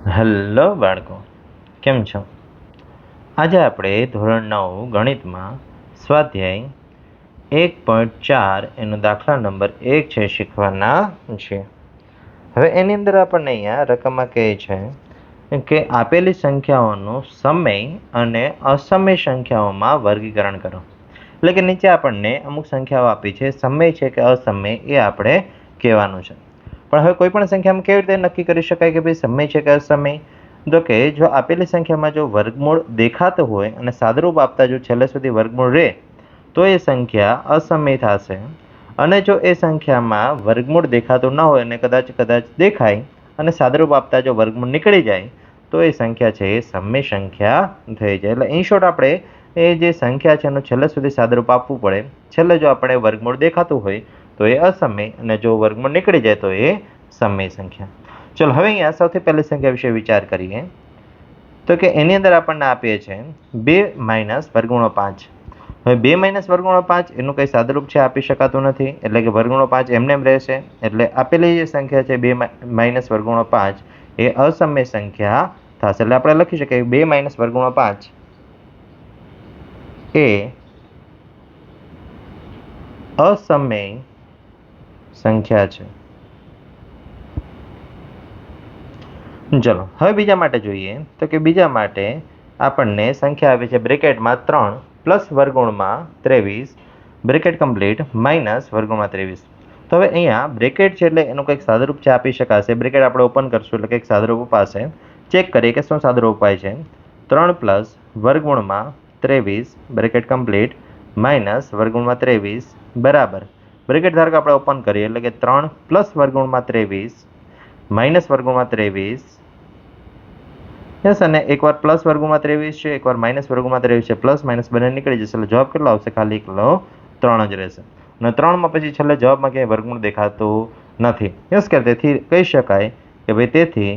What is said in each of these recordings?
Hello બાળકો, કેમ છો? આજે આપણે ધોરણ 9 ગણિતમાં સ્વાધ્યાય 1.4 એનો દાખલા નંબર 1 છે શીખવાના છે. હવે એની અંદર આપણને અહીંયા રકમમાં કહે છે કે આપેલી સંખ્યાઓનું સમય અને અસમય સંખ્યાઓમાં વર્ગીકરણ કરો. એટલે કે નીચે આપણને અમુક સંખ્યાઓ આપી છે, સમય છે કે અસમય એ આપણે કહેવાનું છે. પણ હવે કોઈ પણ સંખ્યામાં કેવી રીતે નક્કી કરી શકાય કે ભાઈ સમય છે કે અસમય? તો કે જો આપેલી સંખ્યામાં જો વર્ગમૂળ દેખાતો હોય અને સાદુરૂપ આપતા જો છેલ્લે સુધી વર્ગમૂળ રહે તો એ સંખ્યા અસમય થશે. અને જો એ સંખ્યામાં વર્ગમૂળ દેખાતું ન હોય અને કદાચ દેખાય અને સાદુરૂપ આપતા જો વર્ગમૂળ નીકળી જાય તો એ સંખ્યા છે એ સમય સંખ્યા થઈ જાય. એટલે ઇન શોર્ટ આપણે એ જે સંખ્યા છે એનું છેલ્લે સુધી સાદુરૂપ આપવું પડે. છેલ્લે જો આપણે વર્ગમૂળ દેખાતું હોય તો એ અસમય અને જો વર્ગમૂળ નીકળી જાય તો એ સમય સંખ્યા. ચલો હવે અહીંયા સૌથી પહેલી સંખ્યા વિશે વિચાર કરીએ. તો કે એની અંદર આપણને આપીએ છે 2 માઇનસ વર્ગમૂળ 5. હવે 2 માઇનસ વર્ગમૂળ 5 એનું કંઈ સાદુરૂપ છે આપી શકાતું નથી, એટલે કે વર્ગમૂળ 5 એમને એમ રહેશે. એટલે આપેલી જે સંખ્યા છે 2 માઇનસ વર્ગમૂળ 5 એ અસમય સંખ્યા થશે. એટલે આપણે લખી શકીએ 2 માઇનસ વર્ગમૂળ 5 એ અસમય સંખ્યા છે. ચલો હવે બીજા માટે જોઈએ. તો કે બીજા માટે આપણને સંખ્યા આવી છે બ્રેકેટમાં 3 પ્લસ વર્ગમૂળમાં 23 બ્રેકેટ કમ્પ્લીટ માઇનસ વર્ગમૂળમાં 23. તો હવે અહીંયા બ્રેકેટ છે એટલે એનું કંઈક સાદુરૂપ છે આપી શકાશે. બ્રેકેટ આપણે ઓપન કરશું એટલે કંઈક સાદુરૂપ અપાશે. ચેક કરીએ કે શું સાદુરૂપ અપાય છે. 3 પ્લસ વર્ગમૂળમાં 23 બ્રેકેટ કમ્પ્લીટ માઇનસ વર્ગમૂળમાં 23 બરાબર બ્રેકેટ ધારો કે આપણે ઓપન કરીએ એટલે કે 3 પ્લસ વર્ગમૂળમાં 23 માઇનસ વર્ગમૂળમાં 23. યસ, અને એકવાર પ્લસ વર્ગમૂળમાં 23 છે, એકવાર માઇનસ વર્ગમૂળમાં 23 છે. પ્લસ માઇનસ બંને નીકળી જશે એટલે જવાબ કેટલો આવશે? ખાલી એકલો 3 જ રહેશે. અને 3માં પછી છેલ્લે જવાબમાં ક્યાંય વર્ગમૂળ દેખાતું નથી. યસ કે તેથી કહી શકાય કે ભાઈ તેથી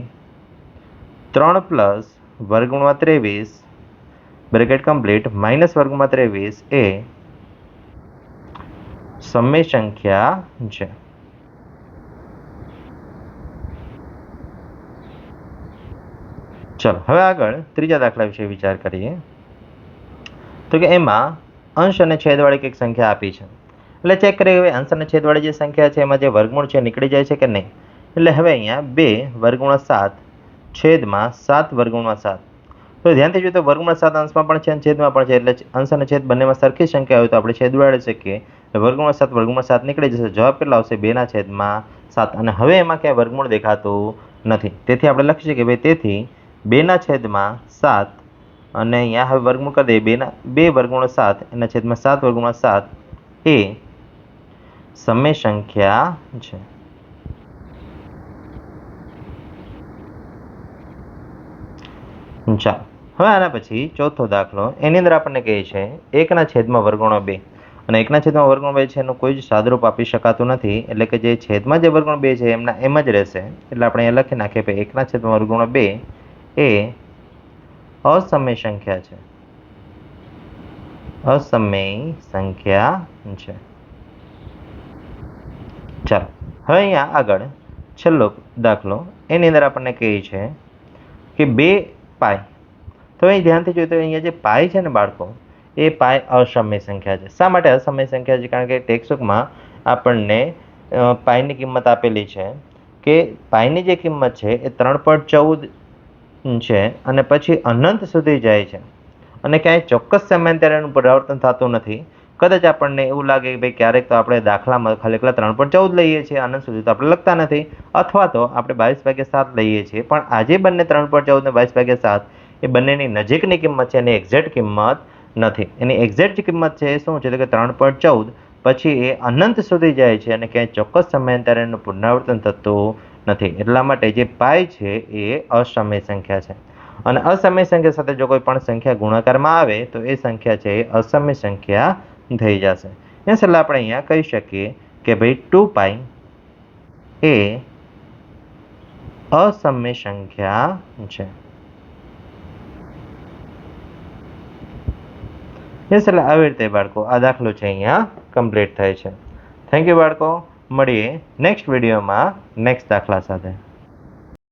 3 પ્લસ વર્ગમૂળમાં 23 બ્રેકેટ કમ્પ્લીટ માઇનસ વર્ગમૂળમાં 23 એ સમય સંખ્યા છે. ચલો હવે આગળ ત્રીજા દાખલા વિશે વિચાર કરીએ. તો કે એમાં અંશ અને છેદવાળી કંઈક સંખ્યા આપી છે. એટલે ચેક કરીએ હવે અંશ અને છેદવાળી જે સંખ્યા છે એમાં જે વર્ગમૂળ છે નીકળી જાય છે કે નહીં. એટલે હવે અહીંયા 2 વર્ગમૂળ 7 છેદમાં 7 વર્ગમૂળ 7. તો ધ્યાનથી જોઈએ તો વર્ગમૂળ 7 અંશમાં પણ છે અને છેદમાં પણ છે. એટલે અંશ અને છેદ બંનેમાં સરખી સંખ્યા હોય તો આપણે છેદ ઉડાડી શકીએ. વર્ગમૂળ 7 નીકળી જશે. જવાબ કેટલા આવશે? 2/7. અને હવે એમાં ક્યાંય વર્ગમૂળ દેખાતું નથી. તેથી આપણે લખી શકીએ ભાઈ તેથી 2/7 અને અહીંયા હવે વર્ગમૂળ કરી દઈએ 2 વર્ગમૂળ 7 એના છેદમાં 7 વર્ગમૂળ 7 એ સમય સંખ્યા છે. ચાલો હવે આના પછી ચોથો દાખલો. એની અંદર આપણને કહે છે 1/2 વર્ગમૂળ 2 અને 1/2 વર્ગમૂળ 2 છે એનું કોઈ જ સાદુરૂપ આપી શકાતું નથી. એટલે કે જે છેદમાં જે વર્ગમૂળ 2 છે એમના એમ જ રહેશે. એટલે આપણે અહીંયા લખી નાખીએ ભાઈ 1/2 વર્ગમૂળ 2 એ અસમય સંખ્યા છે. અસમય સંખ્યા છે. ચાલો હવે અહીંયા આગળ છેલ્લો દાખલો. એની અંદર આપણને કહે છે કે 2 પાય. તો અહીં ધ્યાનથી જોઈએ તો અહીંયા જે પાય છે ને બાળકો એ પાય અસમય સંખ્યા છે. શા માટે અસમય સંખ્યા છે? કારણ કે ટેક્સ્ટબુકમાં આપણને પાયની કિંમત આપેલી છે કે પાયની જે કિંમત છે એ 3.14 છે અને પછી અનંત સુધી જાય છે અને ક્યાંય ચોક્કસ સમયાંતરે એનું પરિવર્તન થતું નથી. કદાચ આપણને એવું લાગે કે ભાઈ ક્યારેક તો આપણે દાખલામાં ખાલી એકલા 3.14 લઈએ છીએ, અનંત સુધી તો આપણે લખતા નથી, અથવા તો આપણે 22/7 લઈએ છીએ. પણ આજે બંને 3.14 ને 22/7 એ બંનેની નજીકની કિંમત છે, એની એક્ઝેક્ટ કિંમત નથી. એની એક્ઝેક્ટ કિંમત છે એ શું છે? તો કે 3.14 પછી એ અનંત સુધી જાય છે અને ક્યાંય ચોક્કસ સમયાંતરે એનું પુનરાવર્તન થતું નથી. એટલા માટે જે પાય છે એ અસમય સંખ્યા છે. અને અસમય સંખ્યા સાથે જો કોઈ પણ સંખ્યા ગુણાકારમાં આવે તો એ સંખ્યા છે એ અસમય સંખ્યા થઈ જશે. એટલે આપણે અહીંયા કહી શકીએ કે ભાઈ 2 પાય એ અસમય સંખ્યા છે. એટલે આવી રીતે બાળકો આ દાખલો છે અહીંયા કમ્પ્લીટ થાય છે. થેન્ક યુ બાળકો. મળીએ નેક્સ્ટ વિડીયોમાં નેક્સ્ટ દાખલા સાથે.